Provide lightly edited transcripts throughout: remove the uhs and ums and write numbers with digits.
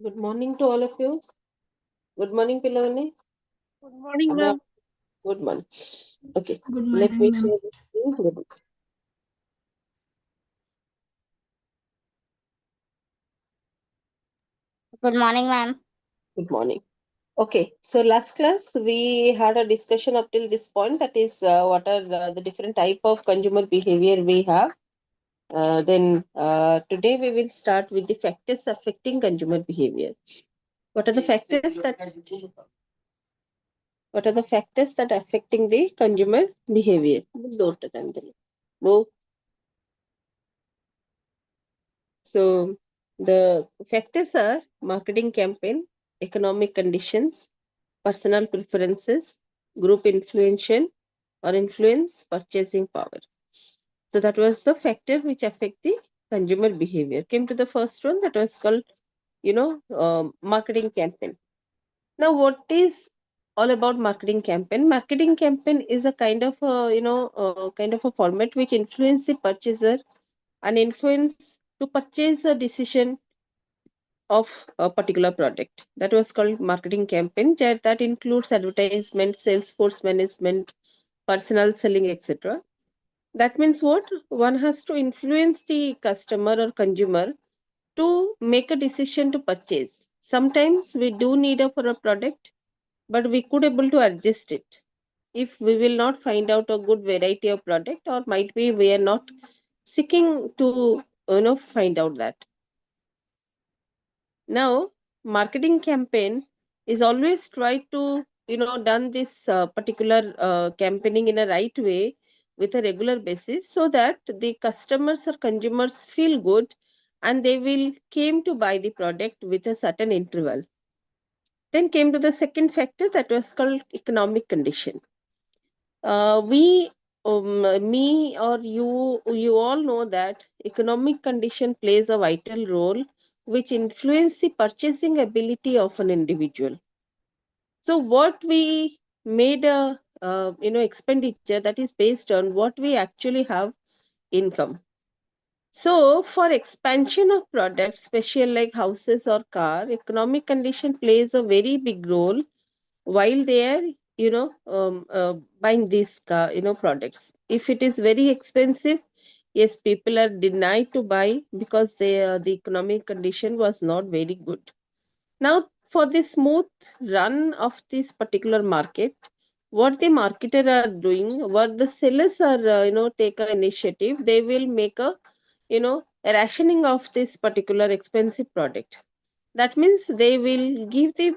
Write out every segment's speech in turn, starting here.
Good morning to all of you. Good morning, Pilavani. Good morning, Am I- ma'am. Good morning. Okay, Good let morning, me ma'am. share this screen. Good morning, ma'am. Good morning. Okay, so last class we had a discussion up till this point. That is, what are the different type of consumer behavior we have. Then today we will start with the factors affecting consumer behavior. What are the factors that affecting the consumer behavior? Wo- So the factors are marketing campaign, economic conditions, personal preferences, group influential or influence, purchasing power. So that was the factor which affect the consumer behavior. Came to the first one, that was called, marketing campaign. Now, what is all about marketing campaign? Marketing campaign is a kind of kind of a format which influence the purchaser and influence to purchase a decision of a particular product. That was called marketing campaign. That includes advertisement, sales force management, personal selling, etc. That means what? One has to influence the customer or consumer to make a decision to purchase. Sometimes we do need for a product, but we could able to adjust it. If we will not find out a good variety of product, or might be we are not seeking to find out that. Now, marketing campaign is always try to done this particular campaigning in a right way with a regular basis, so that the customers or consumers feel good and they will came to buy the product with a certain interval. Then came to the second factor, that was called economic condition. We Me or you all know that economic condition plays a vital role which influence the purchasing ability of an individual. So what we made a expenditure, that is based on what we actually have income. So for expansion of products, special like houses or car, economic condition plays a very big role while they are buying these products. If it is very expensive, yes, people are denied to buy because the economic condition was not very good. Now, for the smooth run of this particular market, what the marketer are doing, what the sellers are take an initiative, they will make a rationing of this particular expensive product. That means they will give the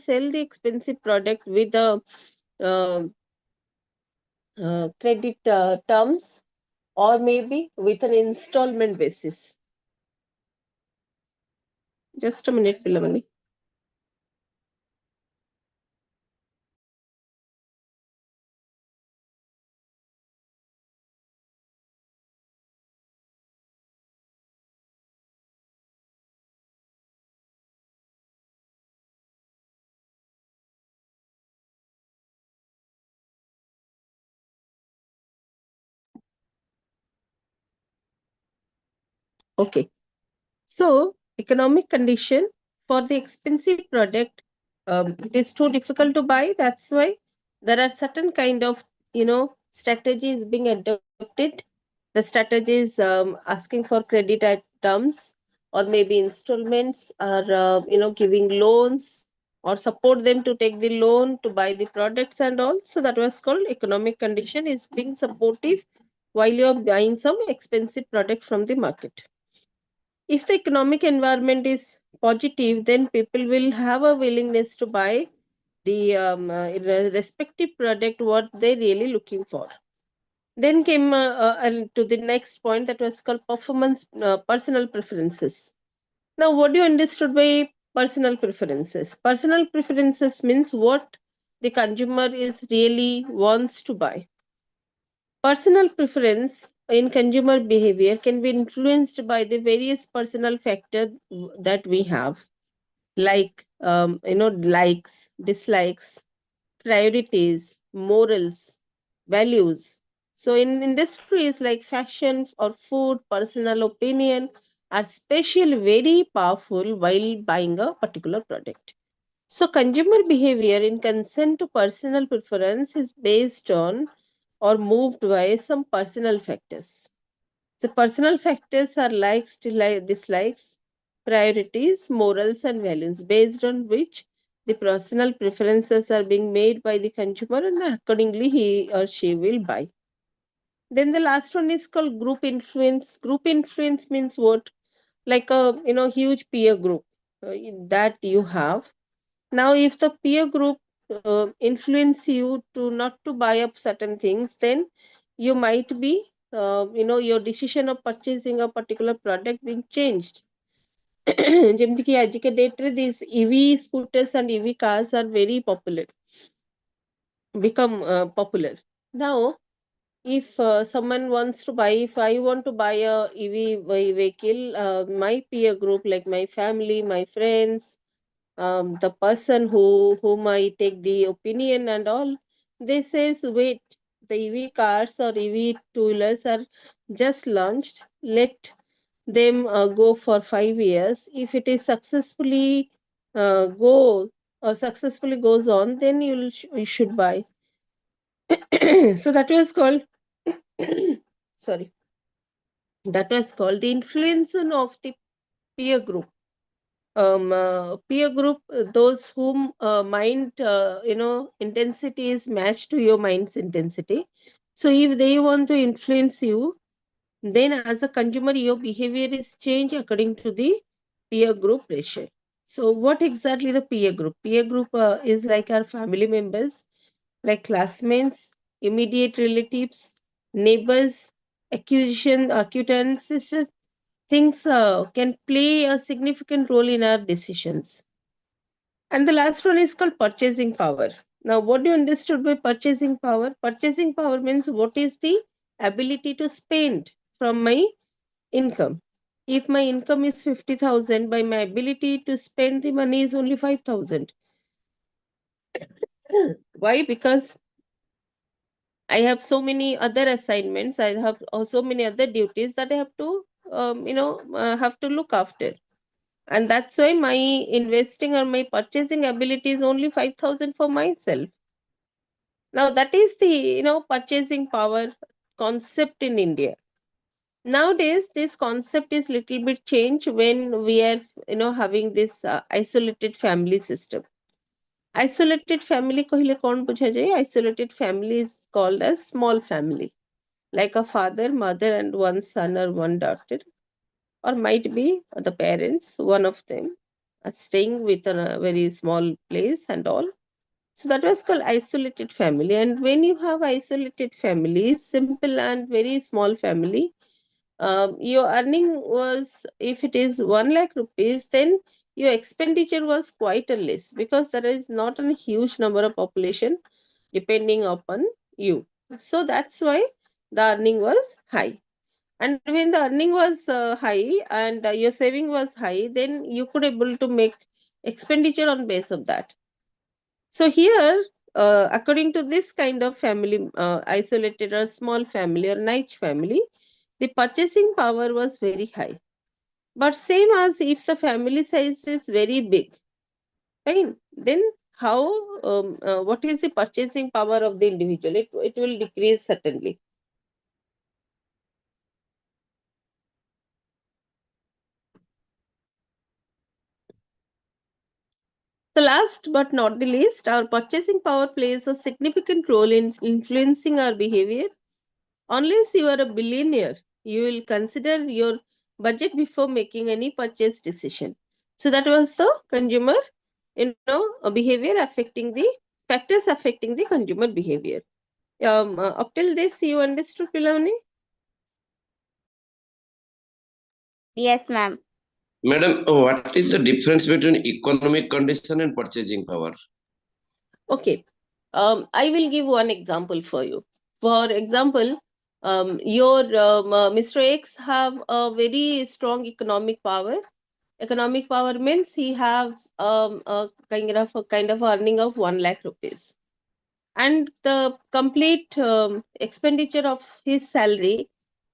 sell the expensive product with the uh, credit terms, or maybe with an installment basis. Just a minute, Pilamani. Okay. So, economic condition for the expensive product, it is too difficult to buy. That's why there are certain kind of strategies being adopted. The strategies asking for credit at terms, or maybe installments, or giving loans, or support them to take the loan to buy the products and all. So that was called economic condition is being supportive while you are buying some expensive product from the market. If the economic environment is positive, then people will have a willingness to buy the respective product what they're really looking for. Then came to the next point, that was called performance, personal preferences. Now, what do you understood by personal preferences? Personal preferences means what the consumer is really wants to buy. Personal preference in consumer behavior can be influenced by the various personal factors that we have, like likes, dislikes, priorities, morals, values. So in industries like fashion or food, personal opinion are especially very powerful while buying a particular product. So, consumer behavior in consent to personal preference is based on or moved by some personal factors. So, personal factors are likes, dislikes, priorities, morals, and values, based on which the personal preferences are being made by the consumer, and accordingly, he or she will buy. Then the last one is called group influence. Group influence means what? Like a huge peer group that you have. Now, if the peer group influence you to not to buy up certain things, then you might be your decision of purchasing a particular product being changed. ଯେମିତିକି ଆଜିକା ଡେଟ୍ରେ these EV scooters and EV cars are very popular, become popular. Now, if someone wants to buy, if I want to buy a vehicle, my peer group, like my family, my friends, the person whom I take the opinion and all, they says, wait, the EV cars or EV two-wheelers are just launched. Let them go for 5 years. If it is successfully go or successfully goes on, then you should buy. So that was called sorry, that was called the influence of the peer group. Peer group, those whom mind intensity is matched to your mind's intensity. So if they want to influence you, then as a consumer your behavior is changed according to the peer group pressure. So what exactly the peer group? Peer group is like our family members, like classmates, immediate relatives, neighbors, acquaintances. Things can play a significant role in our decisions. And the last one is called purchasing power. Now, what do you understood by purchasing power? Purchasing power means what is the ability to spend from my income. If my income is 50,000, by my ability to spend the money is only 5,000. Why? Because I have so many other assignments. I have so many other duties that I have to, have to look after, and that's why my investing or my purchasing ability is only 5,000 for myself. Now that is the purchasing power concept in India. Nowadays this concept is little bit changed when we are having this isolated family system. Isolated family कहले कौन बुझा जाए? Isolated family is called as small family, like a father, mother, and one son or one daughter, or might be the parents, one of them, staying with a very small place and all. So that was called isolated family. And when you have isolated family, simple and very small family, your earning was, if it is 1 lakh rupees, then your expenditure was quite a less, because there is not a huge number of population depending upon you. So that's why the earning was high. And when the earning was high and your saving was high, then you could able to make expenditure on base of that. So here, according to this kind of family, isolated or small family or niche family, the purchasing power was very high. But same as if the family size is very big, fine, then how, what is the purchasing power of the individual? It will decrease certainly. The last but not the least, our purchasing power plays a significant role in influencing our behavior. Unless you are a billionaire, you will consider your budget before making any purchase decision. So that was the consumer, behavior affecting the factors affecting the consumer behavior. Up till this, you understood, Pilavani? Yes, ma'am. Madam, what is the difference between economic condition and purchasing power? Okay. I will give one example for you. For example, Mr. X have a very strong economic power. Economic power means he has a kind of earning of 1 lakh rupees, and the complete expenditure of his salary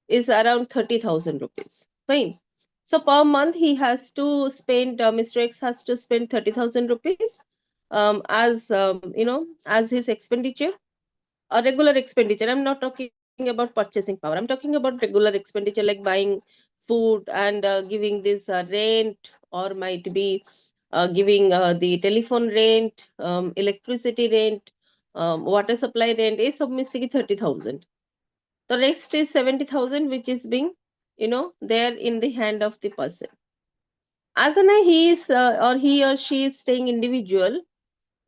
is around 30,000 rupees. Fine. So per month he has to spend, Mr. X has to spend 30,000 rupees as as his expenditure, a regular expenditure. I'm not talking about purchasing power. I'm talking about regular expenditure like buying food and giving this rent, or might be giving the telephone rent, electricity rent, water supply rent. Is missing 30,000. The rest is 70,000, which is being, there in the hand of the person. As an he is or he or she is staying individual.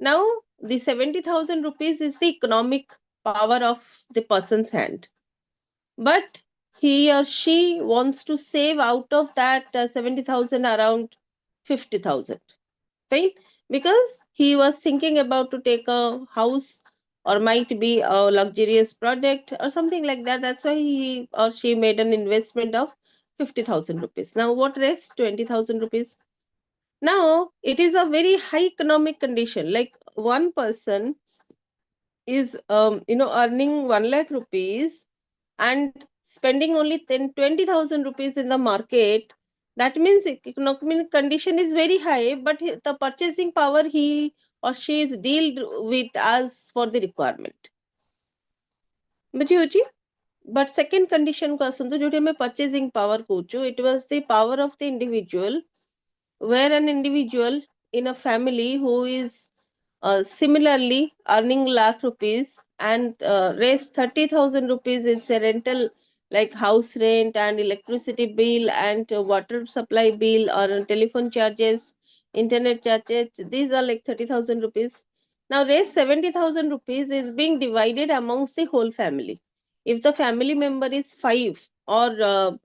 Now the 70,000 rupees is the economic power of the person's hand, but he or she wants to save out of that 70,000 around 50,000, right? Because he was thinking about to take a house, or might be a luxurious product or something like that. That's why he or she made an investment of 50,000 rupees. Now what rest? 20,000 rupees. Now it is a very high economic condition, like one person is earning 1 lakh rupees and spending only 20,000 rupees in the market. That means economic condition is very high, but the purchasing power he or she is dealt with as for the requirement. ବୁଝିହଉଛି? But second condition को ଆସନ୍ତୁ, ଯୋଉଠି ଆମେ purchasing power କହୁଛୁ, it was the power of the individual, where an individual in a family who is similarly earning lakh rupees and raise 30,000 rupees is a rental, like house rent and electricity bill and water supply bill or telephone charges, internet charges. These are like 30,000 rupees. Now raise 70,000 rupees is being divided amongst the whole family. If the family member is 5, or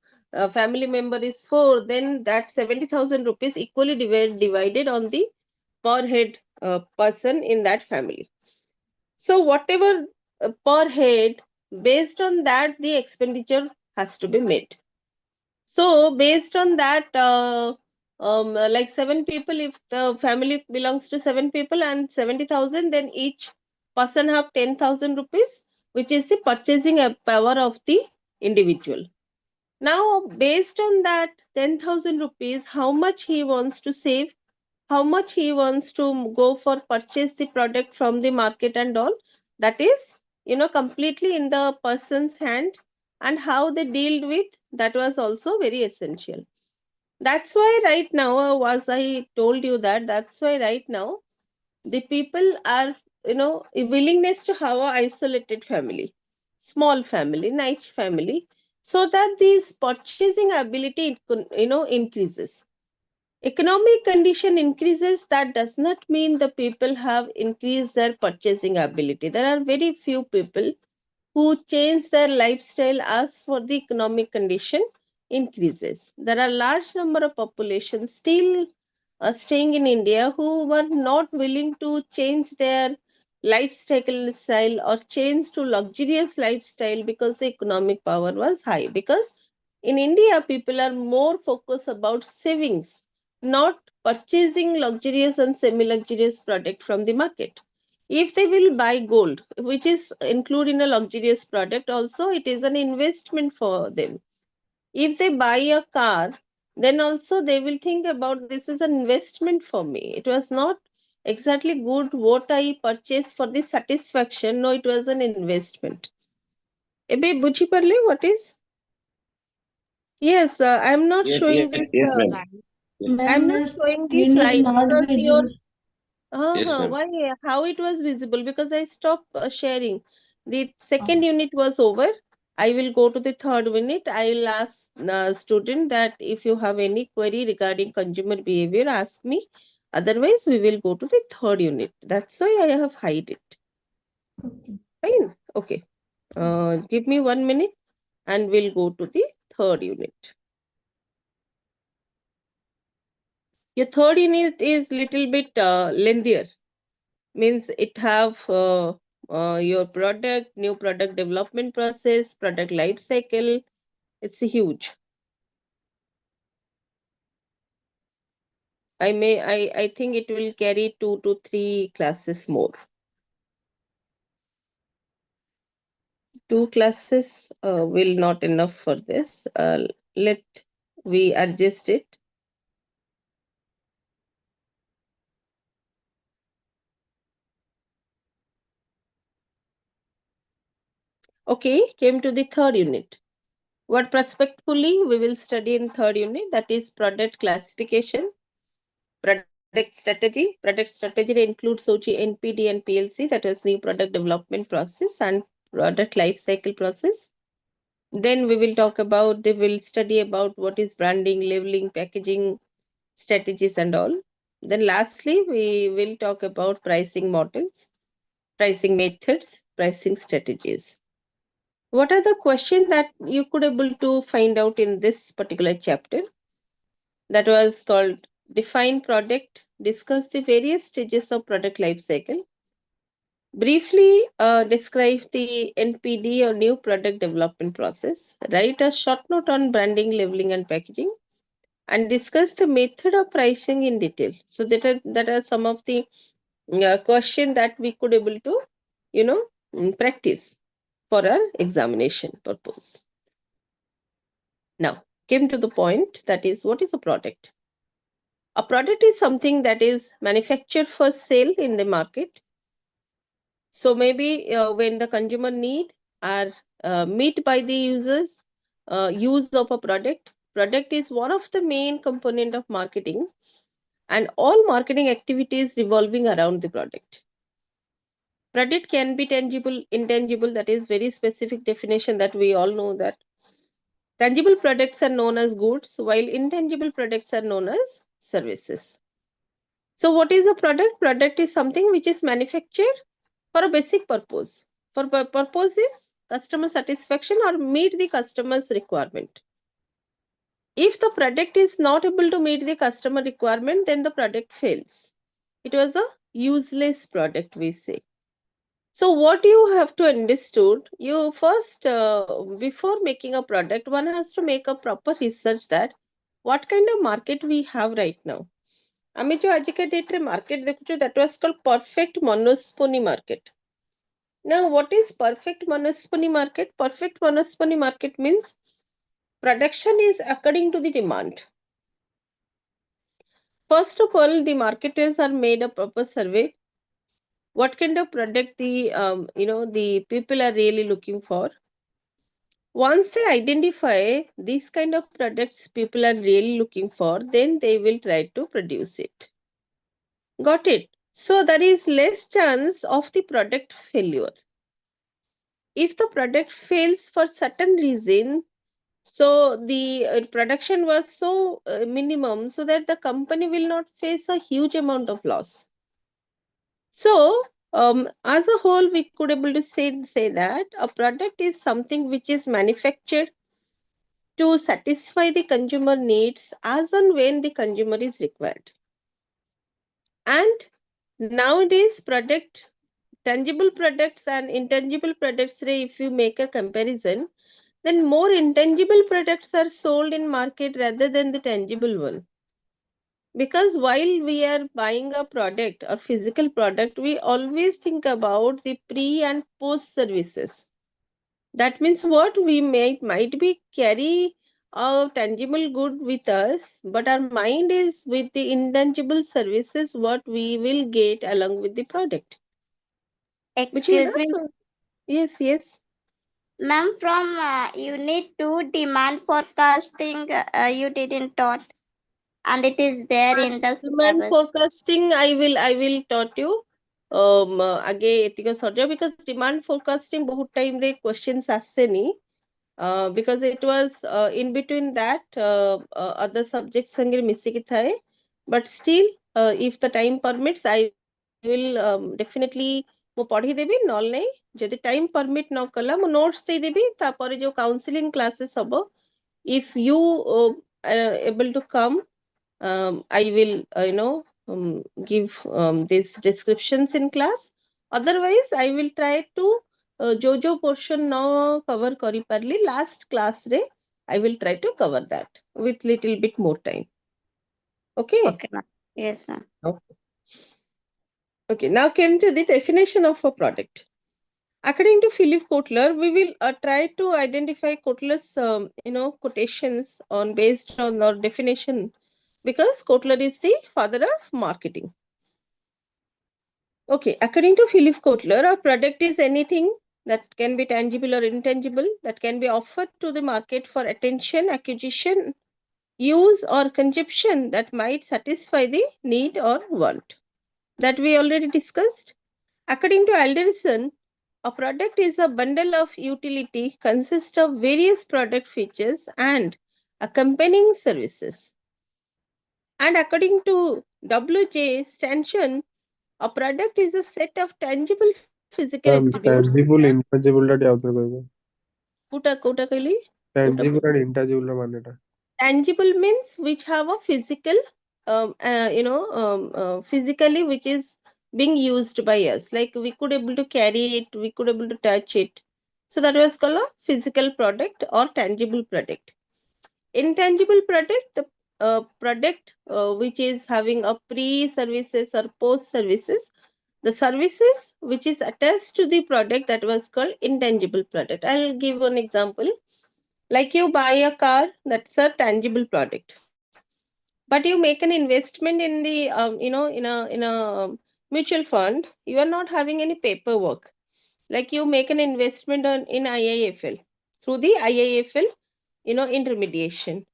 family member is 4, then that 70,000 rupees equally divided on the per head person in that family. So whatever per head, based on that the expenditure has to be made. So based on that, like 7 people, if the family belongs to 7 people and 70,000, then each person have 10,000 rupees, which is the purchasing power of the individual. Now based on that 10,000 rupees, how much he wants to save, how much he wants to go for purchase the product from the market and all, that is completely in the person's hand. And how they deal with that was also very essential. That's why right now, as I told you, that's why right now the people are, a willingness to have a isolated family, small family, niche family, so that this purchasing ability increases. Economic condition increases, that does not mean the people have increased their purchasing ability. There are very few people who change their lifestyle as for the economic condition increases. There are large number of population still staying in India who were not willing to change their lifestyle or change to luxurious lifestyle because the economic power was high. Because in India, people are more focused about savings, not purchasing luxurious and semi-luxurious product from the market. If they will buy gold, which is included in a luxurious product also, it is an investment for them. If they buy a car, then also they will think about, this is an investment for me. It was not exactly good what I purchased for the satisfaction. No, it was an investment. Ebe buchi parle what is? Yes, I'm not Yes, showing yes, this. yes, ma'am. Yes. I'm Ma'am, not your showing this screen is slide not because your. visible. Yes, ma'am. Why? How it was visible? Because I stopped sharing. The second unit was over. I will go to the third unit. I'll ask student that if you have any query regarding consumer behavior, ask me. Otherwise, we will go to the third unit. That's why I have hide it. Okay. Fine. Okay. Give me 1 minute and we'll go to the third unit. Your third unit is little bit lengthier. Means it have your product, new product development process, product life cycle. It's huge. I think it will carry 2 to 3 classes more. 2 classes will not enough for this. Let we adjust it. Okay, came to the third unit. What prospectively we will study in third unit, that is product classification, product strategy. Product strategy includes NPD and PLC, that is new product development process and product life cycle process. Then we will talk about, they will study about what is branding, labeling, packaging, strategies and all. Then lastly, we will talk about pricing models, pricing methods, pricing strategies. What are the questions that you could able to find out in this particular chapter? That was called define product, discuss the various stages of product life cycle, briefly describe the NPD or new product development process, write a short note on branding, labeling and packaging, and discuss the method of pricing in detail. So that are some of the questions that we could able to, practice for our examination purpose. Now, came to the point, that is, what is a product? A product is something that is manufactured for sale in the market. So maybe when the consumer need are met by the users, use of a product is one of the main component of marketing, and all marketing activities revolving around the product. Product can be tangible, intangible, that is very specific definition that we all know that. Tangible products are known as goods, while intangible products are known as services. So what is a product? Product is something which is manufactured for a basic purpose. For purpose is customer satisfaction or meet the customer's requirement. If the product is not able to meet the customer requirement, then the product fails. It was a useless product, we say. So what you have to understood, you first, before making a product, one has to make a proper research that what kind of market we have right now. ଆମେ जो आजिका date रे market देखुଛୁ, that was called perfect monospony market. Now what is perfect monospony market? Perfect monospony market means production is according to the demand. First of all, the marketers are made a proper survey. What kind of product the people are really looking for. Once they identify these kind of products people are really looking for, then they will try to produce it. Got it? So there is less chance of the product failure. If the product fails for certain reason, so the production was so minimum, so that the company will not face a huge amount of loss. So as a whole, we could able to say that a product is something which is manufactured to satisfy the consumer needs as and when the consumer is required. And nowadays, tangible products and intangible products, if you make a comparison, then more intangible products are sold in market rather than the tangible one. Because while we are buying a product or physical product, we always think about the pre and post services. That means what we might be carry a tangible good with us, but our mind is with the intangible services what we will get along with the product. Excuse me, Yes, yes. ma'am, from unit 2, demand forecasting, you didn't taught, and it is there in the Demand syllabus. forecasting, I will taught you. आगे एतिक सजा, because demand forecasting बहुत time रे questions आसेनी. Because it was in between that other subjects संगे मिसिकी थाए. But still, if the time permits, I will definitely ମୁଁ ପଢି ଦେବି, ନହେଲେ ନାହିଁ ଯଦି time permit ନ କଲା ମୁଁ notes ଦେଇଦେବି. ତାପରେ जो counseling classes ହବ, if you able to come, I will give these descriptions in class. Otherwise, I will try to जो portion न cover करी पारली last class रे, I will try to cover that with little bit more time. Okay? Okay, ma'am. Yes, ma'am. Okay. Okay, now came to the definition of a product. According to Philip Kotler, we will try to identify Kotler's quotations on based on our definition, because Kotler is the father of marketing. Okay, according to Philip Kotler, a product is anything that can be tangible or intangible that can be offered to the market for attention, acquisition, use, or consumption that might satisfy the need or want. That we already discussed. According to Alderson, a product is a bundle of utility consists of various product features and accompanying services. And according to W.J. Stanton, a product is a set of tangible physical attributes. tangible intangible ଟା ଆଉ ଥରେ କହିବେ କୋଉଟା କହିଲି? tangible and intangible ର ମାନେଟା Tangible means which have a physical, physically which is being used by us. Like we could able to carry it, we could able to touch it. So that was called a physical product or tangible product. Intangible product, the product which is having a pre-services or post-services. The services which is attached to the product, that was called intangible product. I'll give one example. Like you buy a car, that's a tangible product. But you make an investment in the in a mutual fund, you are not having any paperwork. Like you make an investment in IIFL through the IIFL intermediation.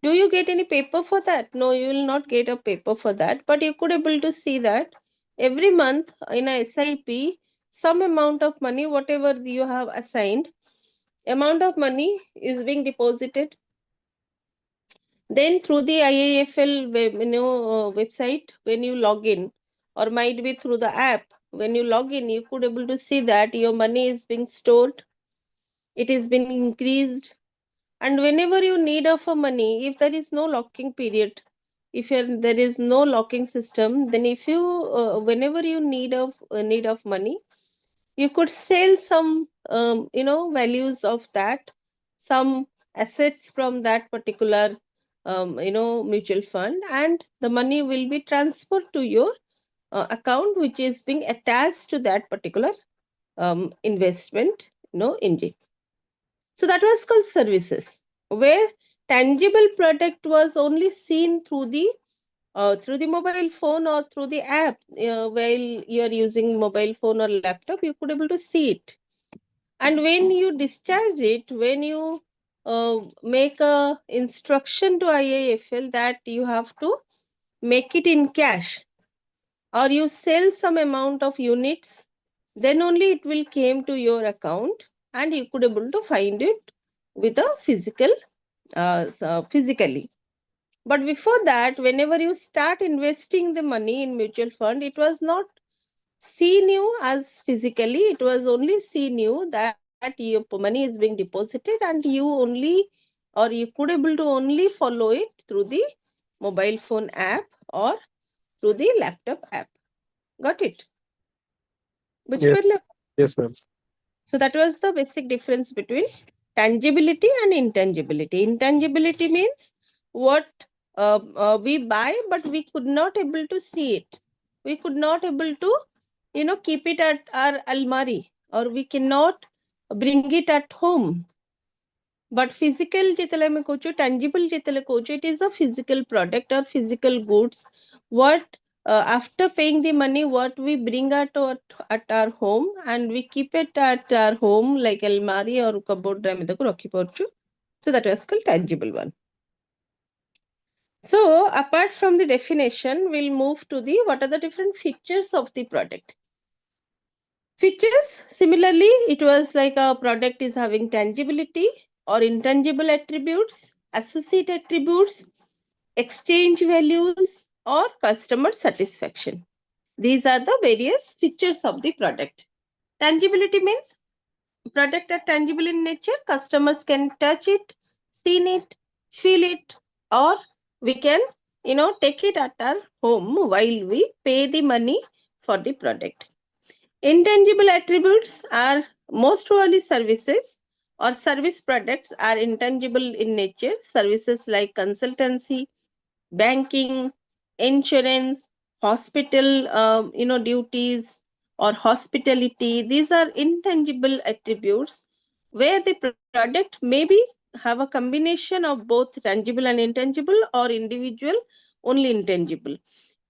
Do you get any paper for that? No, you will not get a paper for that, but you could able to see that every month in a SIP, some amount of money, whatever you have assigned, amount of money is being deposited. Then through the IIFL website, when you log in, or might be through the app, when you log in, you could able to see that your money is being stored, it is been increased. And whenever you need of a money, if there is no locking period, if there is no locking system, then if you whenever you need of money, you could sell some values of that, some assets from that particular mutual fund, and the money will be transferred to your account, which is being attached to that particular investment engine. So that was called services, where tangible product was only seen through the mobile phone or through the app. While you are using mobile phone or laptop, you could able to see it. And when you discharge it, when you make a instruction to IIFL that you have to make it in cash, or you sell some amount of units, then only it will came to your account, and you could able to find it with a physically. But before that, whenever you start investing the money in mutual fund, it was not seen you as physically, it was only seen you that your money is being deposited, and you only, or you could able to only follow it through the mobile phone app or through the laptop app. Got it? yes ma'am So that was the basic difference between tangibility and intangibility. Intangibility means what we buy, but we could not able to see it. We could not able to keep it at our almari, or we cannot bring it at home. But physical jetale me kochu, tangible jetale kochu, it is a physical product or physical goods. What after paying the money, what we bring at our home, and we keep it at our home like almari or cupboard so that was called tangible one. So apart from the definition, we'll move to the what are the different features of the product. Features, similarly, it was like a product is having tangibility or intangible attributes, associate attributes, exchange values, or customer satisfaction. These are the various features of the product. Tangibility means product are tangible in nature. Customers can touch it, see it, feel it, or we can take it at our home while we pay the money for the product. Intangible attributes are most probably services or service products are intangible in nature. Services like consultancy, banking, insurance, hospital duties, or hospitality. These are intangible attributes where the product maybe have a combination of both tangible and intangible, or individual only intangible.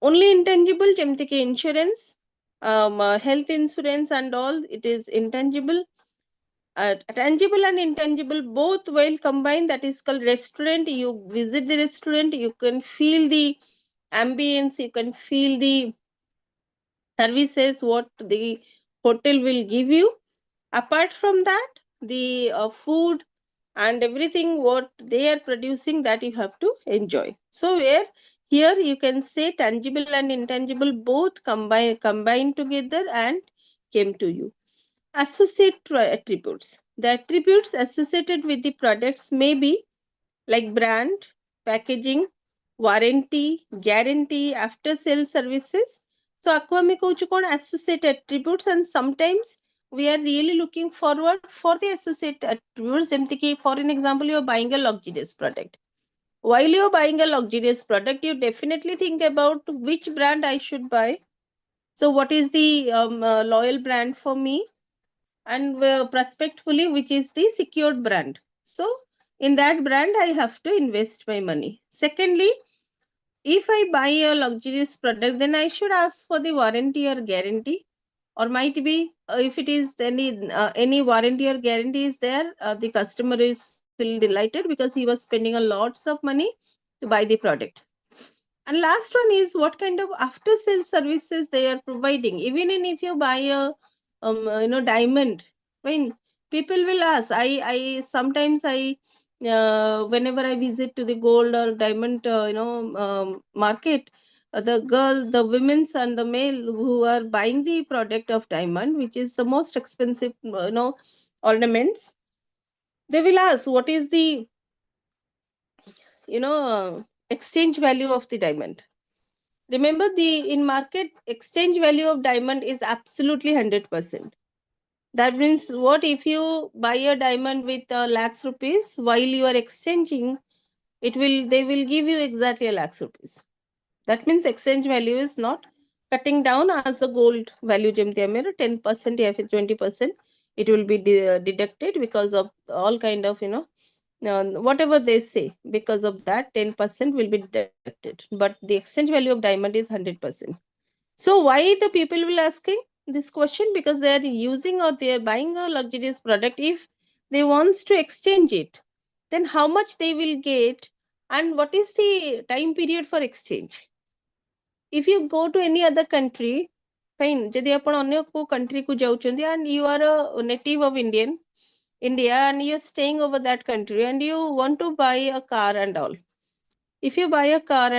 Only intangible, ଯେମିତି କି insurance, health insurance and all, it is intangible. Tangible and intangible both well combined, that is called restaurant. You visit the restaurant, you can feel the ambience, you can feel the services what the hotel will give you. Apart from that, the food and everything what they are producing, that you have to enjoy. So where here you can say tangible and intangible both combine together and came to you. Associate attributes. The attributes associated with the products may be like brand, packaging, warranty, guarantee, after sale services. So aqua me କହୁଛୁ କ'ଣ associate attributes, and sometimes we are really looking forward for the associate attributes. ଯେମିତି କି for an example, you are buying a luxurious product. While you are buying a luxurious product, you definitely think about which brand I should buy. So what is the loyal brand for me, and prospectfully which is the secured brand. So in that brand I have to invest my money. Secondly, if I buy a luxurious product, then I should ask for the warranty or guarantee, or might be if it is any warranty or guarantee is there, the customer is feel delighted because he was spending a lots of money to buy the product. And last one is what kind of after sale services they are providing. Even in if you buy a diamond, when people will ask, I sometimes I whenever I visit to the gold or diamond market, the women's and the male who are buying the product of diamond, which is the most expensive ornaments, they will ask what is the exchange value of the diamond. Remember, the in market exchange value of diamond is absolutely 100%. That means what if you buy a diamond with lakhs rupees, while you are exchanging, they will give you exactly a lakhs rupees. That means exchange value is not cutting down as the gold value. 10% or 20%, it will be deducted because of all kind of whatever they say. Because of that, 10% will be deducted. But the exchange value of diamond is 100%. So why the people will asking this question? Because they are using or they are buying a luxurious product. If they wants to exchange it, then how much they will get, and what is the time period for exchange? If you go to any other country, fine, ଯଦି ଆପଣ ଅନ୍ୟ କୋଉ country କୁ ଯାଉଛନ୍ତି and you are a native of India and you are staying over that country and you want to buy a car and all. If you buy a car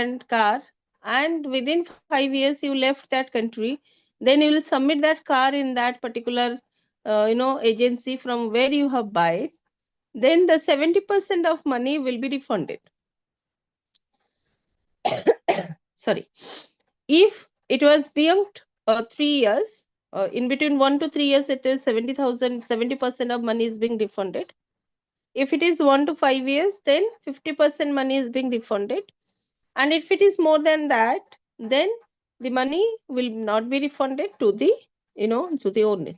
and within 5 years you left that country, then you will submit that car in that particular agency from where you have buy, then the 70% of money will be refunded. Sorry. If it was beyond 3 years, in between 1 to 3 years, it is 70% of money is being refunded. If it is 1 to 5 years, then 50% money is being refunded. And if it is more than that, then the money will not be refunded to the owner.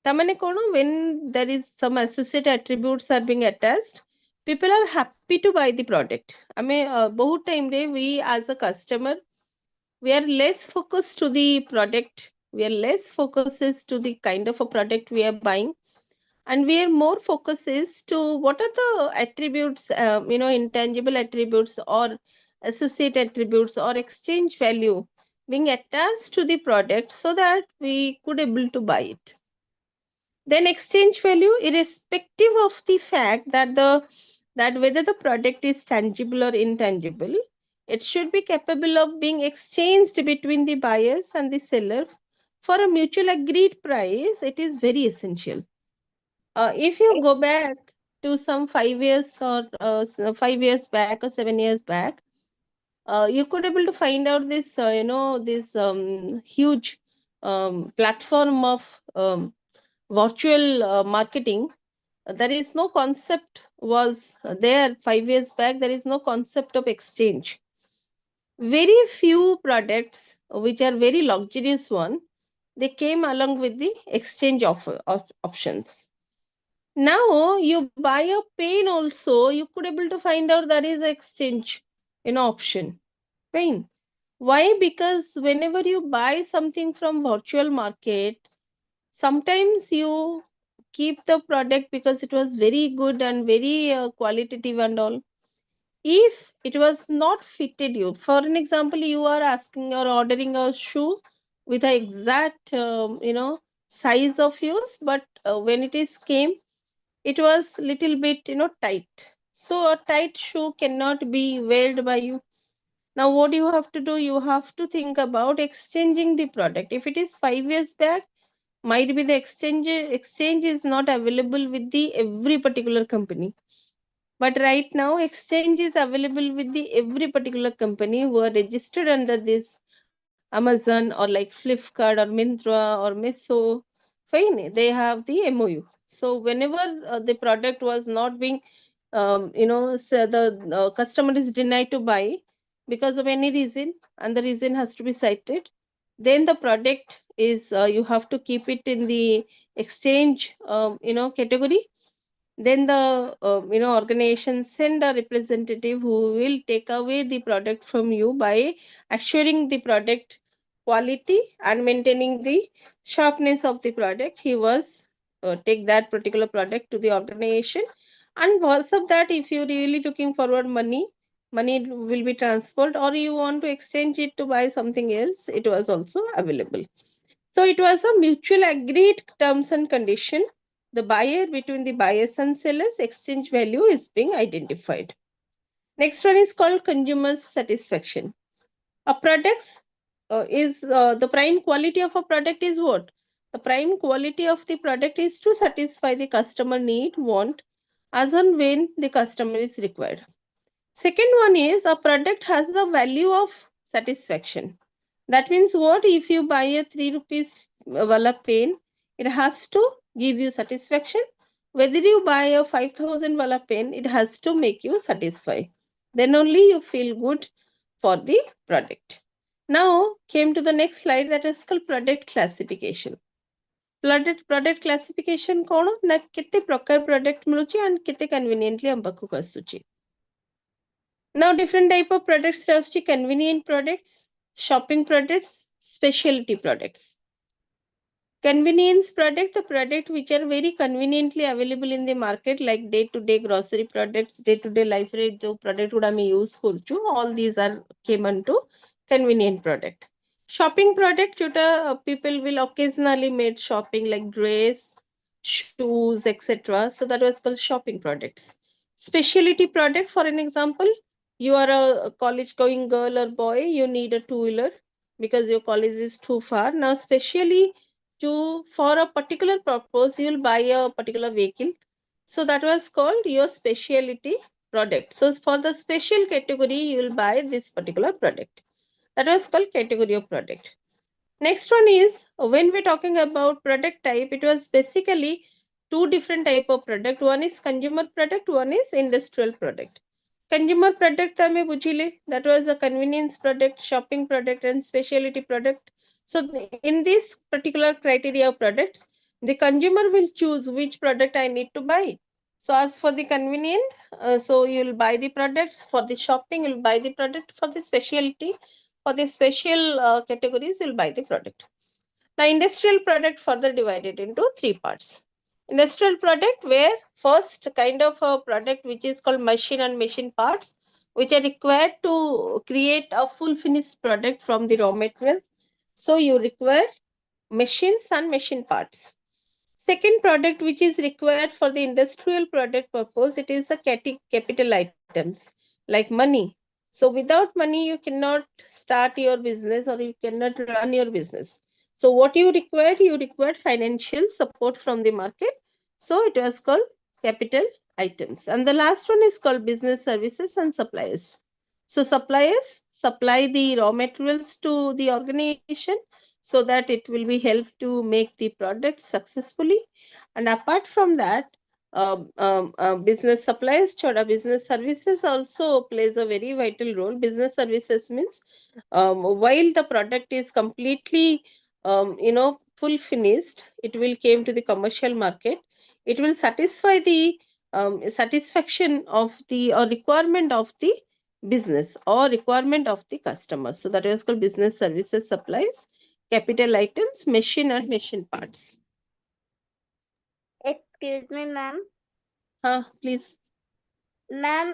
Tamane kono, when there is some associate attributes are being attached, people are happy to buy the product. I mean, bahut time re we as a customer, we are less focused to the product. We are less focused to the kind of a product we are buying, and we are more focused to what are the attributes, intangible attributes or associate attributes or exchange value being attached to the product, so that we could able to buy it. Then exchange value, irrespective of the fact that whether the product is tangible or intangible, it should be capable of being exchanged between the buyers and the seller for a mutual agreed price. It is very essential. If you go back to some 5 years or 5 years back or 7 years back, you could able to find out this this huge platform of virtual marketing. There is no concept was there 5 years back. There is no concept of exchange. Very few products which are very luxurious one, they came along with the exchange of options. Now you buy a pen also, you could able to find out there is exchange, option. Fine. Why? Because whenever you buy something from virtual market, sometimes you keep the product because it was very good and very qualitative and all. If it was not fitted you, for an example, you are asking or ordering a shoe with a exact size of yours, but when it is came, it was little bit tight. So a tight shoe cannot be weared by you. Now what you have to do, you have to think about exchanging the product. If it is 5 years back, might be the exchange is not available with the every particular company, but right now exchange is available with the every particular company who are registered under this Amazon or like Flipkart or Myntra or Meso. Fine, they have the MOU. So whenever the product was not being so the customer is denied to buy because of any reason, and the reason has to be cited, then the product is you have to keep it in the exchange category. Then the organization send a representative who will take away the product from you by assuring the product quality and maintaining the sharpness of the product. He was take that particular product to the organization, and because of that, if you really looking forward money will be transferred, or you want to exchange it to buy something else, it was also available. So it was a mutual agreed terms and condition. The buyer, between the buyers and sellers, exchange value is being identified. Next one is called consumer satisfaction. A product's is the prime quality of a product is what? The prime quality of the product is to satisfy the customer need, want, as and when the customer is required. Second one is a product has the value of satisfaction. That means what? If you buy a 3 rupees wala pen, it has to give you satisfaction. Whether you buy a 5,000 wala pen, it has to make you satisfied. Then only you feel good for the product. Now came to the next slide, that is called product classification. Product classification कौन ना कितने प्रकार product मिलुची and कितने conveniently हम पाखु कसुची. Now different type of products are convenient products, shopping products, specialty products. Convenience product, the product which are very conveniently available in the market, like day-to-day grocery products, day-to-day life rate jo product would I use kurchu, all these are came into convenient product. Shopping product, people will occasionally made shopping like dress, shoes, etc. So that was called shopping products. Specialty product, for an example, you are a college going girl or boy, you need a two-wheeler because your college is too far. Now, specially for a particular purpose, you will buy a particular vehicle. So that was called your specialty product. So for the special category, you will buy this particular product. That was called category of product. Next one is, when we're talking about product type, it was basically two different type of product. One is consumer product, one is industrial product. Consumer product tame bujhile, that was a convenience product, shopping product, and specialty product. So in this particular criteria of products, the consumer will choose which product I need to buy. So as for the convenient, so you will buy the products. For the shopping, you will buy the product. For the specialty, for the special categories, you will buy the product. Now, industrial product further divided into three parts. Industrial product, where first kind of a product which is called machine and machine parts, which are required to create a full finished product from the raw material. So you require machines and machine parts. Second product which is required for the industrial product purpose, it is a capital items like money. So without money, you cannot start your business or you cannot run your business. So what you required financial support from the market. So it was called capital items. And the last one is called business services and suppliers. So suppliers supply the raw materials to the organization so that it will be helped to make the product successfully. And apart from that, business supplies, choda business services also plays a very vital role. Business services means while the product is completely full finished, it will came to the commercial market, it will satisfy the satisfaction of the or requirement of the business or requirement of the customer. So that was called business services supplies, capital items, machine and machine parts. Excuse me, ma'am. Please. Ma'am,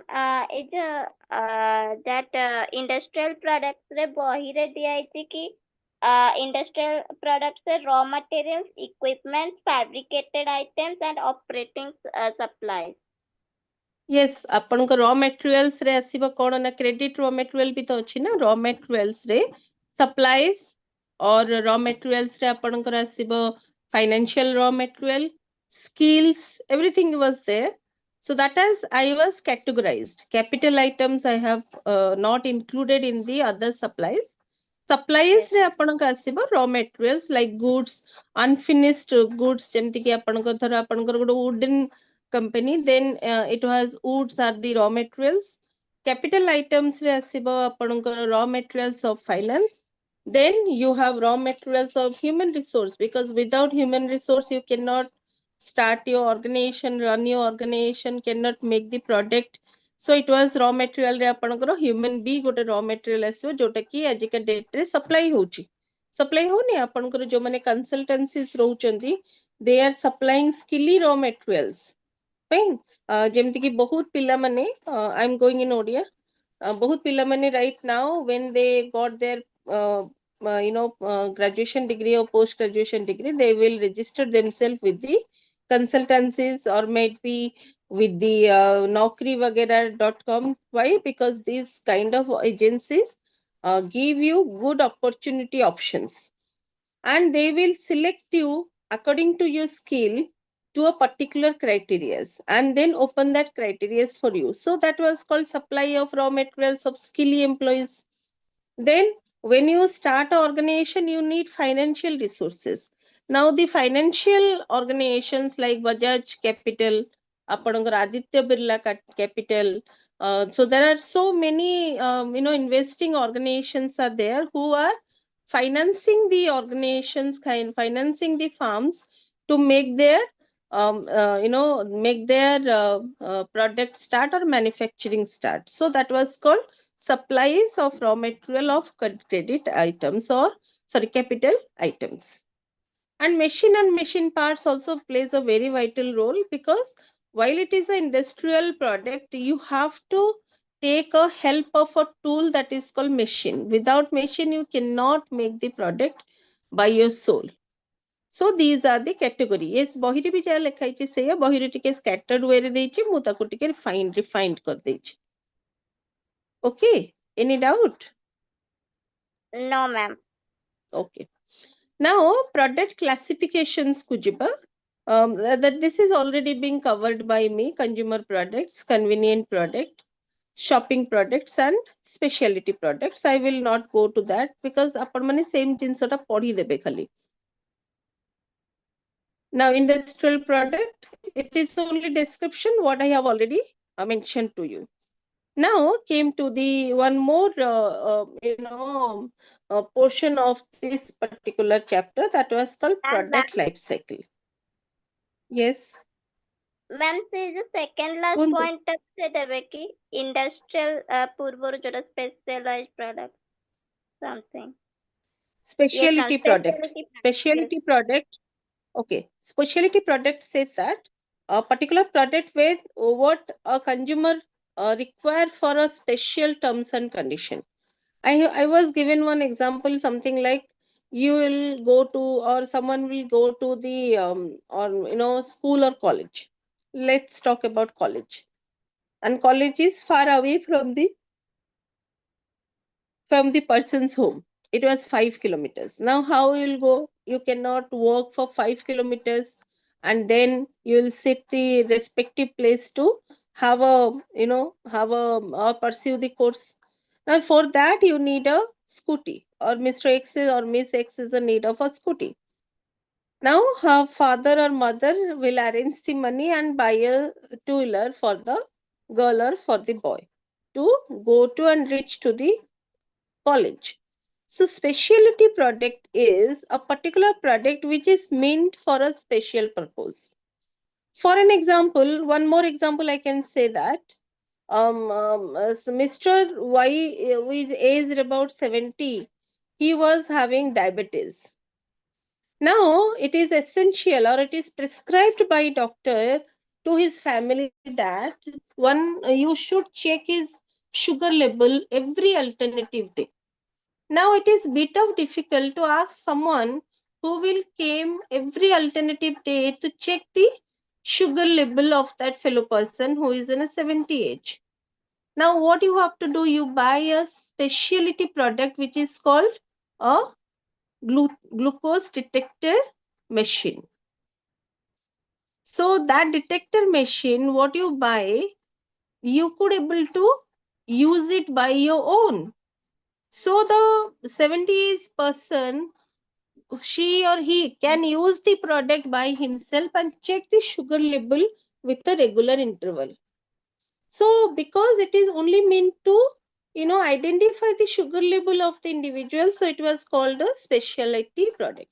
that industrial products रे बहिरे दियाइछि कि industrial products रे raw materials, equipment, fabricated items and operating supplies. Yes, आपनको raw materials रे आसीबो कोन ना credit raw material भी तो अछि ना raw materials रे supplies और raw materials रे आपनको आसीबो financial raw material, skills, everything was there. So that as I was categorized. Capital items I have not included in the other supplies. Supplies रे आपनको आसीबो raw materials like goods, unfinished goods जेमति कि आपनको धर आपनको गोटे wooden company, then it was woods are the raw materials. Capital items रे आसीबो आपनको raw materials of finance. Then you have raw materials of human resource, because without human resource you cannot start your organization, run your organization, cannot make the product. So it was raw material रे आपनकर human भी गोटे raw material आसीबो जोटा कि आजिका date रे supply होची. Supply होनी आपनकर जो माने consultancies रहउचंदी, they are supplying skilly raw materials. Fine. जेमति कि बहुत पिला माने I am going in Odia. बहुत पिला माने right now when they got their graduation degree or post graduation degree, they will register themselves with the consultancies or maybe with the naukrivagera.com. Why? Because these kind of agencies give you good opportunity options, and they will select you according to your skill to a particular criteria and then open that criteria for you. So that was called supply of raw materials of skilly employees. Then when you start an organization, you need financial resources. Now the financial organizations like Bajaj Capital, Apanangar Aditya Birla Capital, so there are so many investing organizations are there who are financing the organizations, financing the firms to make their product start or manufacturing start. So that was called supplies of raw material of credit items or capital items. And machine parts also plays a very vital role, because while it is an industrial product, you have to take a help of a tool that is called machine. Without machine, you cannot make the product by your soul. So these are the category. Yes, बहिरे भी जहाँ लिखा है से बहिरे टिके scattered way रे देइछि, मु ताको टिके refined कर देइछि. Okay, any doubt? No, ma'am. Okay. Now product classifications kujiba. That this is already being covered by me: consumer products, convenient product, shopping products and specialty products. I will not go to that because apan mane same jinsa ta पढ़ी देबे खाली. Now industrial product, it is only description what I have already mentioned to you. Now came to the one more portion of this particular chapter, that was called product life cycle. Yes. Ma'am, se the second last Kundu. point se debe ki industrial purvor jora specialized product something. Specialty Yes, product. specialty Specialty product. Okay. Specialty product says that a particular product where what a consumer require for a special terms and condition. I was given one example, something like you will go to, or someone will go to the school or college. Let's talk about college. And college is far away from the person's home. It was 5 kilometers. Now how you will go? You cannot walk for 5 kilometers and then you will sit the respective place to have or pursue the course. Now for that you need a scooty, or Mr. X or Miss X is in need of a scooty. Now her father or mother will arrange the money and buy a two-wheeler for the girl or for the boy to go to and reach to the college. So specialty product is a particular product which is meant for a special purpose. For an example, one more example I can say that so Mr. Y, who is aged about 70, he was having diabetes. Now it is essential or it is prescribed by doctor to his family that one you should check his sugar level every alternative day. Now it is bit of difficult to ask someone who will came every alternative day to check the sugar level of that fellow person who is in a 70 age. Now what you have to do, you buy a specialty product which is called a glucose detector machine. So that detector machine, what you buy, you could able to use it by your own. So the 70s person, she or he can use the product by himself and check the sugar level with a regular interval. So because it is only meant to identify the sugar level of the individual, so it was called a specialty product.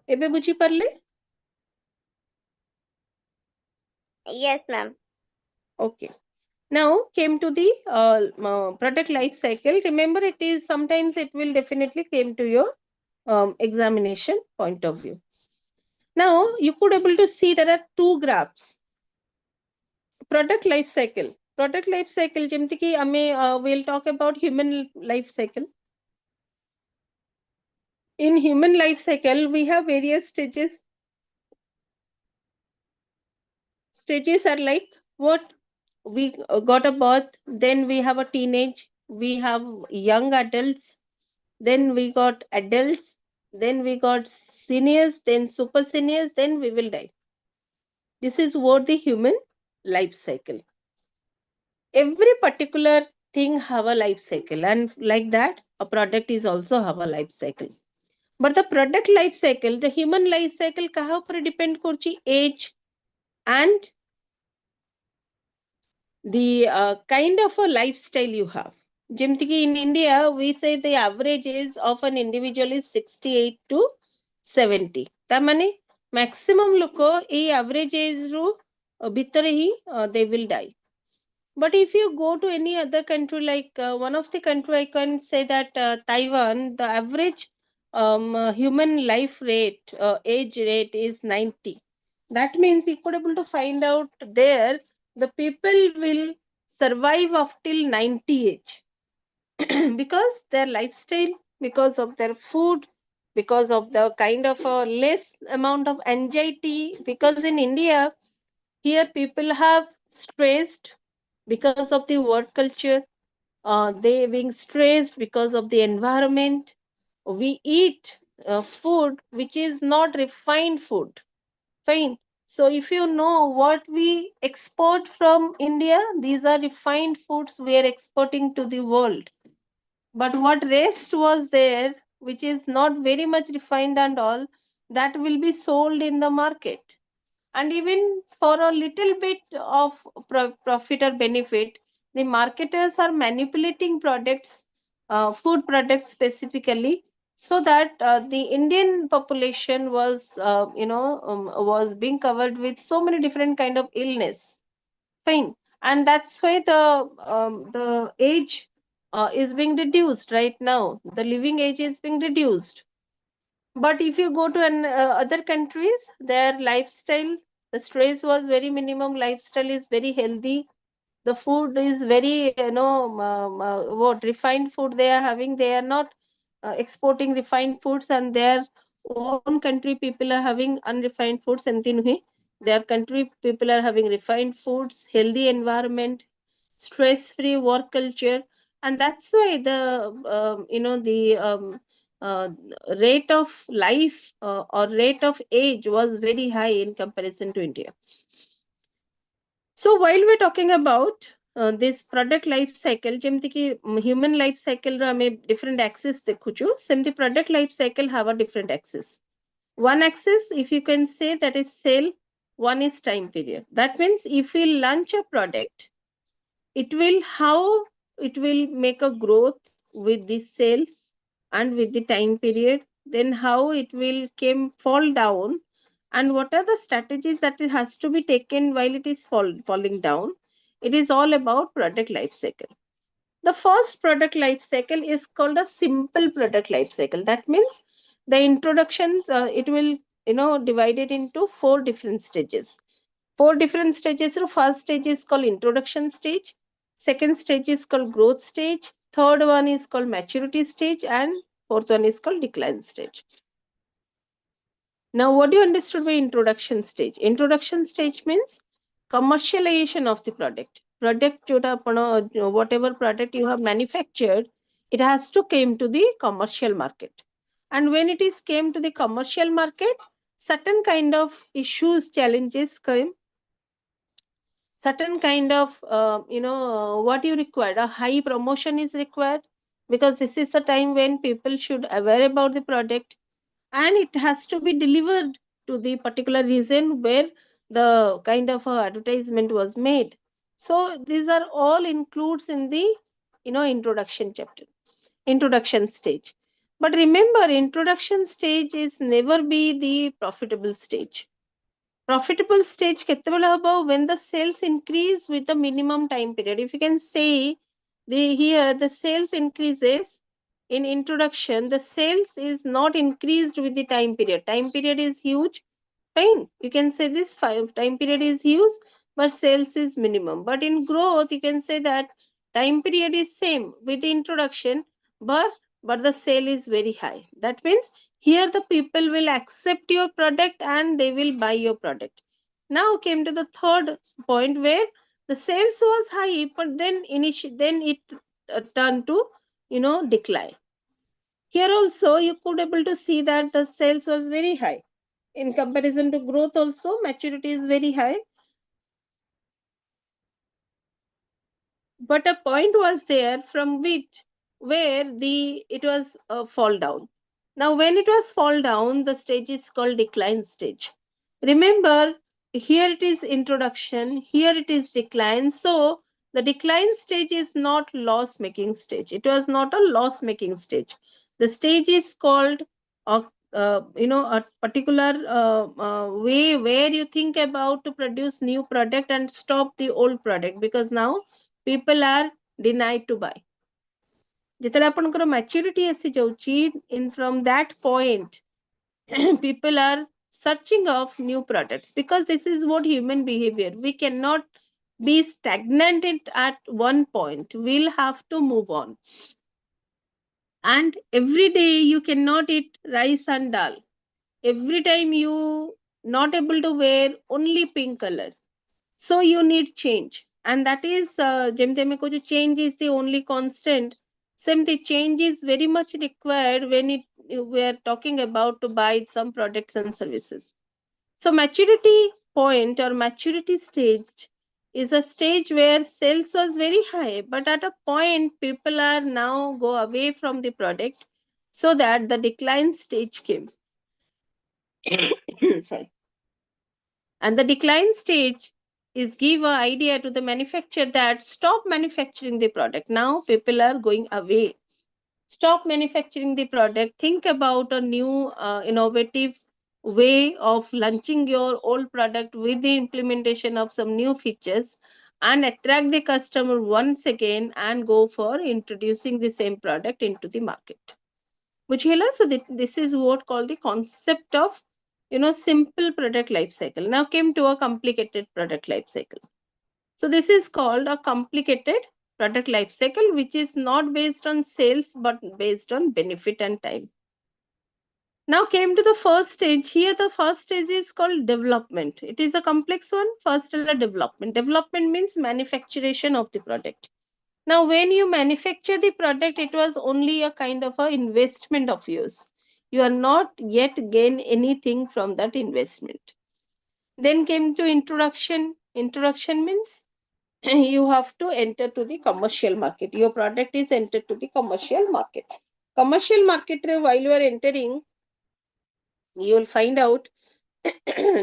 Ebe buझି parle? Yes, ma'am. Okay. Now came to the product life cycle. Remember, it is sometimes it will definitely came to your examination point of view. Now you could able to see there are two graphs. Product life cycle. Product life cycle. जेमती कि हमें we'll talk about human life cycle. In human life cycle, we have various stages. Stages are like what? We got a birth, then we have a teenage, we have young adults, then we got adults, then we got seniors, then super seniors, then we will die. This is what the human life cycle. Every particular thing have a life cycle, and like that a product is also have a life cycle. But the product life cycle, the human life cycle kaha upare depend korchi? Age and the kind of a lifestyle you have. Jimtiki in India, we say the average age of an individual is 68 to 70. Tamane maximum loko e average age ru bhitar hi they will die. But if you go to any other country, like one of the country, I can say that Taiwan, the average human life rate, age rate is 90. That means you could able to find out there the people will survive up till 90 age because their lifestyle, because of their food, because of the kind of a less amount of anxiety. Because in India, here people have stressed because of the work culture, they being stressed because of the environment. We eat food which is not refined food. Fine. So if you know what we export from India, these are refined foods we are exporting to the world. But what rest was there, which is not very much refined and all, that will be sold in the market. And even for a little bit of profit or benefit, the marketers are manipulating products, food products specifically, so that the Indian population was was being covered with so many different kind of illness. Fine. And that's why the age is being reduced right now. The living age is being reduced. But if you go to other countries, their lifestyle, the stress was very minimum, lifestyle is very healthy, the food is very what refined food they are having, they are not exporting refined foods, and their own country people are having unrefined foods. And their country people are having refined foods, healthy environment, stress free work culture. And that's why the uh, rate of life or rate of age was very high in comparison to India. So while we're talking about this product life cycle, ଯେମିତି କି human life cycle ର ଆମେ different axis ଦେଖୁଛୁ, ସେମିତି product life cycle have a different axis. One axis, if you can say, that is sale, one is time period. That means if we launch a product, it will how it will make a growth with the sales and with the time period, then how it will fall down, and what are the strategies that it has to be taken while it is falling down. It is all about product life cycle. The first product life cycle is called a simple product life cycle. That means the introductions, it will divide it into 4 different stages. 4 different stages. So first stage is called introduction stage, second stage is called growth stage, third one is called maturity stage, and fourth one is called decline stage. Now, what do you understood by introduction stage? Introduction stage means commercialization of the product. Whatever product you have manufactured, it has to came to the commercial market. And when it is came to the commercial market, certain kind of issues, challenges came. Certain kind of, what you require, a high promotion is required, because this is the time when people should aware about the product, and it has to be delivered to the particular region where the kind of advertisement was made. So these are all includes in the introduction chapter, introduction stage. But remember, introduction stage is never be the profitable stage. Profitable stage keteବେଳେ haba? When the sales increase with the minimum time period. If you can say, here the sales increases in introduction, the sales is not increased with the time period. Time period is huge, fine, you can say this 5 time period is huge, but sales is minimum. But in growth, you can say that time period is same with the introduction, but the sale is very high. That means here the people will accept your product and they will buy your product. Now came to the third point, where the sales was high, but then it turned to decline. Here also you could able to see that the sales was very high in comparison to growth. Also maturity is very high, but a point was there from which where it was fall down. Now when it was fall down, the stage is called decline stage. Remember, here it is introduction, here it is decline. So the decline stage is not loss making stage. It was not a loss making stage. The stage is called a particular way where you think about to produce new product and stop the old product, because now people are denied to buy. ଯେତେବେଳେ ଆପଣଙ୍କର maturity ଆସି ଯାଉଛି, in from that point people are searching of new products, because this is what human behavior. We cannot be stagnant at one point. We'll have to move on. And every day you cannot eat rice and dal. Every time you not able to wear only pink color. So you need change. And that is change is the only constant. Same, the change is very much required when we are talking about to buy some products and services. So maturity point or maturity stage is a stage where sales was very high, but at a point people are now go away from the product, so that the decline stage came. Sorry. And the decline stage is give an idea to the manufacturer that stop manufacturing the product. Now people are going away. Stop manufacturing the product. Think about a new innovative way of launching your old product with the implementation of some new features, and attract the customer once again and go for introducing the same product into the market. Which so this is what called the concept of simple product life cycle. Now came to a complicated product life cycle. So this is called a complicated product life cycle, which is not based on sales but based on benefit and time. Now came to the first stage. Here the first stage is called development. It is a complex one. First is development. Development means manufacturation of the product. Now when you manufacture the product, it was only a kind of a investment of yours. You are not yet gain anything from that investment. Then came to introduction. Introduction means you have to enter to the commercial market. Your product is entered to the commercial market. Commercial market, while you are entering, you will find out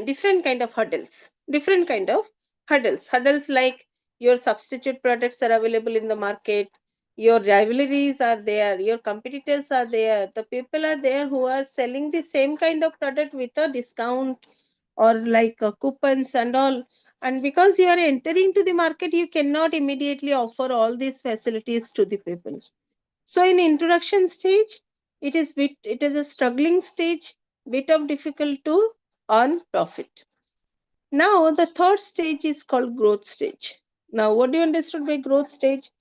different kind of hurdles. Different kind of hurdles. Hurdles like your substitute products are available in the market. your rivalries are there, your competitors are there, the people are there who are selling the same kind of product with a discount or like coupons and all. And because you are entering to the market, you cannot immediately offer all these facilities to the people. So in introduction stage, it is a struggling stage, bit of difficult to earn profit. Now the third stage is called growth stage. Now what do you understand by growth stage?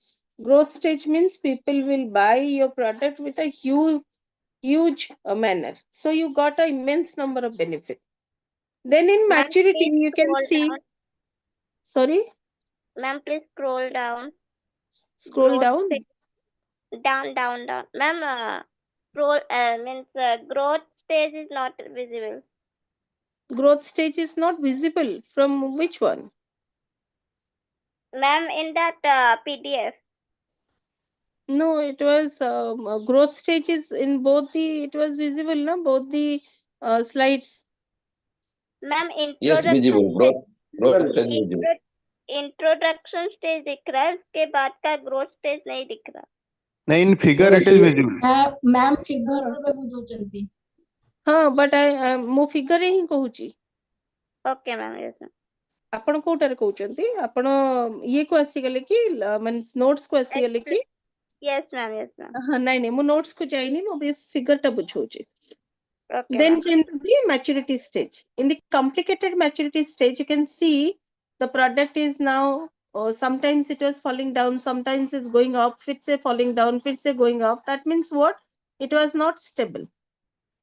Growth stage means people will buy your product with a huge manner. So you got an immense number of benefit. Then in Ma'am, maturity, please you can scroll see. down. Sorry, Ma'am, please scroll down. scroll Growth down. stage. Down, down, down. Ma'am, scroll means growth stage is not visible. Growth stage is not visible. From which one? Ma'am, in that PDF. No, it was growth stages in both the. It was visible, na both the slides. Ma'am, Yes, introduction visible. Growth stage visible. Introduction stage दिख रहा है, उसके बाद का growth stage नहीं दिख रहा. नहीं, in figure it is visible. Ma'am figure रे बुझौचंती. हाँ, बट मो फिगर ही कहूची. Okay ma'am, yes ma'am. आपण कोटारे कहउचंती, आपण ये को आसीगले कि मींस नोट्स को आसीगले कि. Yes ma'am, yes ma'am. हाँ, नहीं मो नोट्स को जाइनी, मो बेस फिगर टा बुझौची. Okay Then ma'am. came to the maturity stage. In the complicated maturity stage, you can see the product is now, sometimes it was falling down, sometimes it's going up, it's a falling down, it's a going up. That means what? It was not stable.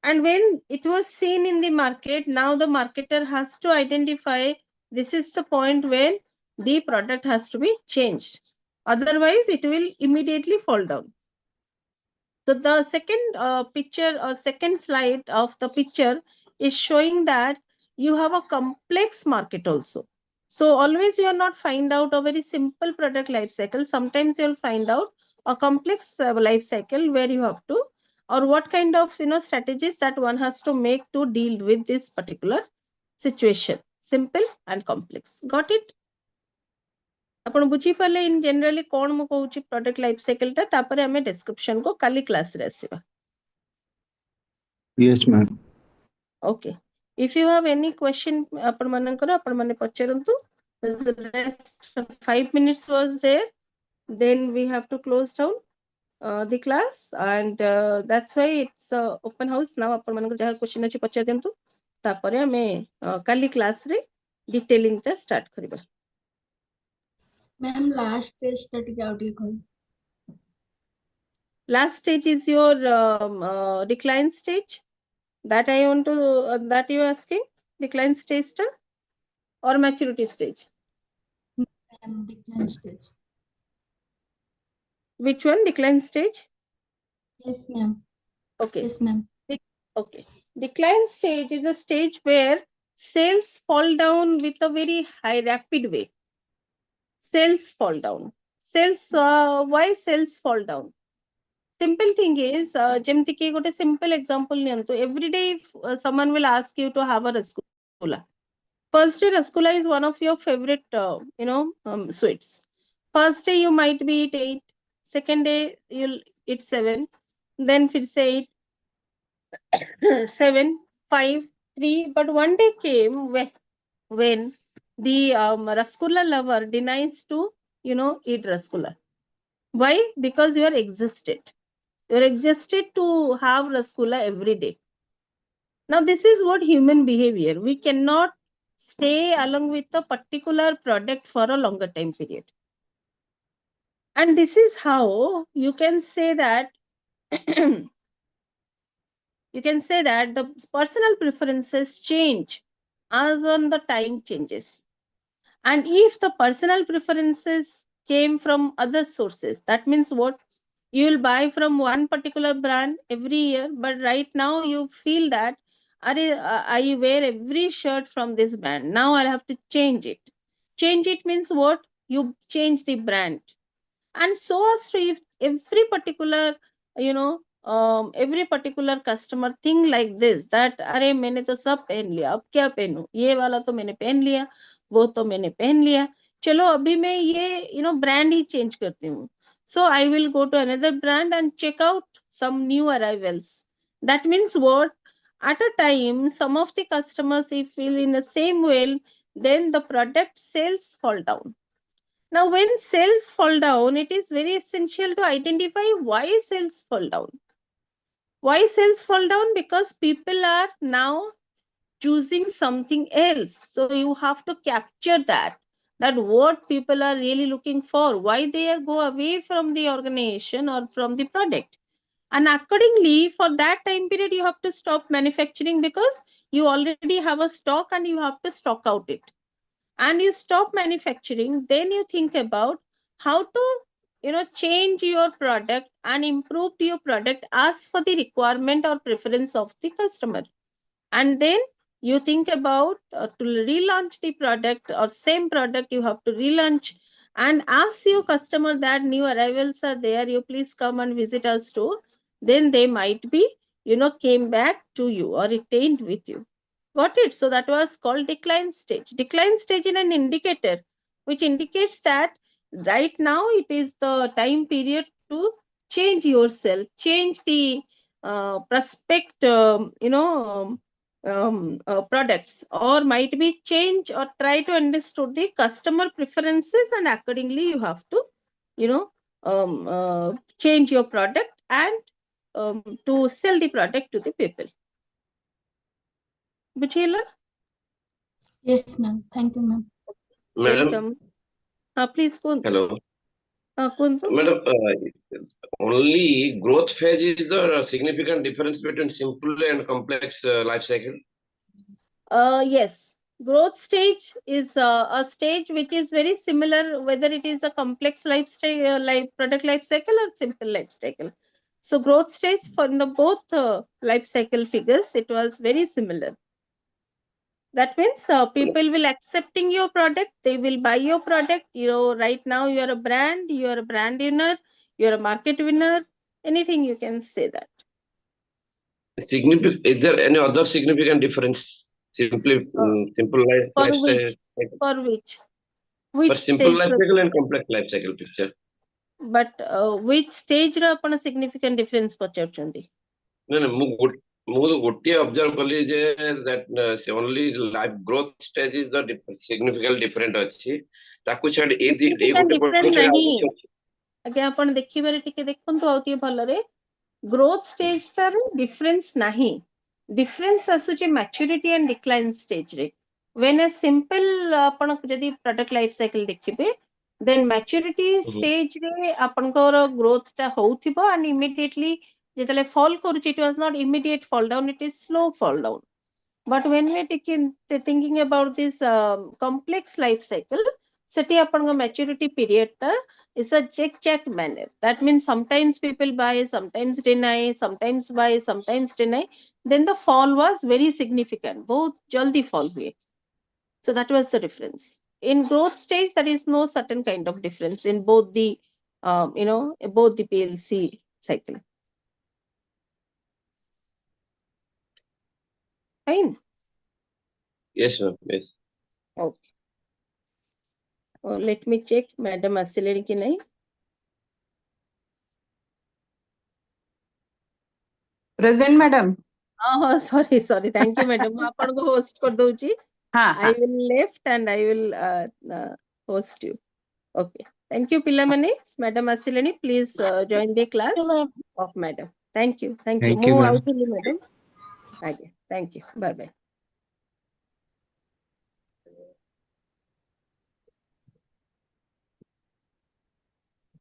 And when it was seen in the market, now the marketer has to identify this is the point when the product has to be changed. Otherwise, it will immediately fall down. So the second picture or second slide of the picture is showing that you have a complex market also. So always you are not find out a very simple product life cycle. Sometimes you'll find out a complex life cycle where you have to, or what kind of strategies that one has to make to deal with this particular situation. Simple and complex. Got it? आपण बुझी पाले इन generally कोन मु कहूची product life cycle ता तापर हमें description को काली class रे आसीबा. Yes ma'am. Okay. If you have any question, आपण मानकर आपण माने पचरंतु. The rest 5 minutes was there. Then we have to close down the class, and that's why it's open house now. आपण मानकर जहा क्वेश्चन अछि पचर देंतु. तापरे हमें काली क्लास रे डिटेलिंग ता स्टार्ट करबा. मैम लास्ट टेस्ट टिके आउट लिखो. Last stage is your decline stage. That I want to that you asking, decline stage ta or maturity stage? Ma'am decline stage. Which one? Decline stage? Yes ma'am. Okay. Yes ma'am. Okay. Decline stage is a stage where sales fall down with a very high rapid way. Sales fall down. Sales why sales fall down? Simple thing is, jemti ki gote simple example niyantu. Every day if someone will ask you to have a rasgulla. First day rasgulla is one of your favorite sweets. First day you might be eat 8, second day you'll eat 7, then fir say 8, 7, 5, 3. But one day came when the rasgulla lover denies to eat rasgulla. Why? Because you are exhausted. You're exhausted to have rasgulla every day. Now this is what human behavior. We cannot stay along with a particular product for a longer time period. And this is how you can say that the personal preferences change as on the time changes. And if the personal preferences came from other sources, that means what? You will buy from one particular brand every year, but right now you feel that I wear every shirt from this brand. Now I'll have to change it. Change it means what? You change the brand. And so as to if every particular every particular customer think like this, that अरे मैंने तो सब पहन लिया, अब क्या पहनूं, ये वाला तो मैंने पहन लिया, वो तो मैंने पहन लिया, चलो अभी मैं ये ब्रांड ही चेंज करती हूँ. So I will go to another brand and check out some new arrivals. That means what? At a time, some of the customers, if feel in the same way, then the product sales fall down. Now, when sales fall down, it is very essential to identify why sales fall down. Why sales fall down? Because people are now choosing something else. So you have to capture that what people are really looking for, why they are go away from the organization or from the product. And accordingly, for that time period, you have to stop manufacturing because you already have a stock and you have to stock out it. And you stop manufacturing, then you think about how to change your product and improve your product as for the requirement or preference of the customer. And then you think about to relaunch the product or same product you have to relaunch and ask your customer that new arrivals are there, you please come and visit our store. Then they might be came back to you or retained with you. Got it? So that was called decline stage. Decline stage in an indicator which indicates that right now it is the time period to change yourself, change the prospect products, or might be change or try to understand the customer preferences, and accordingly you have to change your product and to sell the product to the people. Buchela? Yes, ma'am. Thank you, ma'am. Madam, Welcome. Please go. hello. Kuntu? Madam, only growth phase is the significant difference between simple and complex life cycle. Yes, growth stage is a stage which is very similar whether it is a complex product life cycle or simple life cycle. So growth stage for the both life cycle figures, it was very similar. That means people will accepting your product, they will buy your product. Right now you are a brand, you are a brand winner, you are a market winner, anything you can say that. Is there any other significant difference? Simple life For cycle. which For simple stage? life cycle and complex life cycle picture. But which stage ର ଆପଣ significant difference ପଚାରୁଛନ୍ତି? No, ମୁଁ ଗୋଟିଏ observe କଲି ଯେ that only life growth stage is the significant different ଅଛି, ତାକୁ ଛାଡି ଏଇ ଗୋଟେ different ଛାଡି ଆଉ ନାହିଁ କିଛି ଅଛି? ଆଜ୍ଞା, ଆପଣ ଦେଖିବାରେ ଟିକେ ଦେଖନ୍ତୁ ଆଉ ଟିକେ ଭଲରେ। ଗ୍ରୋଥ ଷ୍ଟେଜଟାରେ ଡିଫରେନ୍ସ ନାହିଁ, ଡିଫରେନ୍ସ ଆସୁଛି ମ୍ୟାଚୁରିଟି ଆଣ୍ଡ ଡିକ୍ଲାଇନ୍ ଷ୍ଟେଜରେ। when a simple ଆପଣ ଯଦି ପ୍ରଡକ୍ଟ ଲାଇଫ ସାଇକେଲ ଦେଖିବେ, then maturity stage ରେ ଆପଣଙ୍କର growth ଟା ହଉଥିବ and immediately ଯେତେବେଳେ fall କରୁଛି, it was not immediate fall down, it is slow fall down. But when we are thinking about this complex life cycle, ସେଠି ଆପଣଙ୍କ maturity period ଟା is a check manner. That means sometimes people buy, sometimes deny, sometimes buy, sometimes deny. Then the fall was very significant, बहुत जल्दी fall हुए. So that was the difference. In growth stage, there is no certain kind of difference in both the both the PLC cycle. Fine. Yes, ma'am. Yes. Okay. Let me check madam ଆସିଲେଣି କି ନାହିଁ? Present, madam. Sorry. Thank you, madam. ମୁଁ ଆପଣଙ୍କୁ host କରିଦଉଛି. I will left and I will host you. Okay. Thank you, ପିଲାମାନେ. Madam ଆସିଲେଣି. Please join the class of madam. Thank you. Thank you, ମୁଁ madam. ଆଉଥିଲି madam. ଆଜ୍ଞା. Thank you. Bye bye.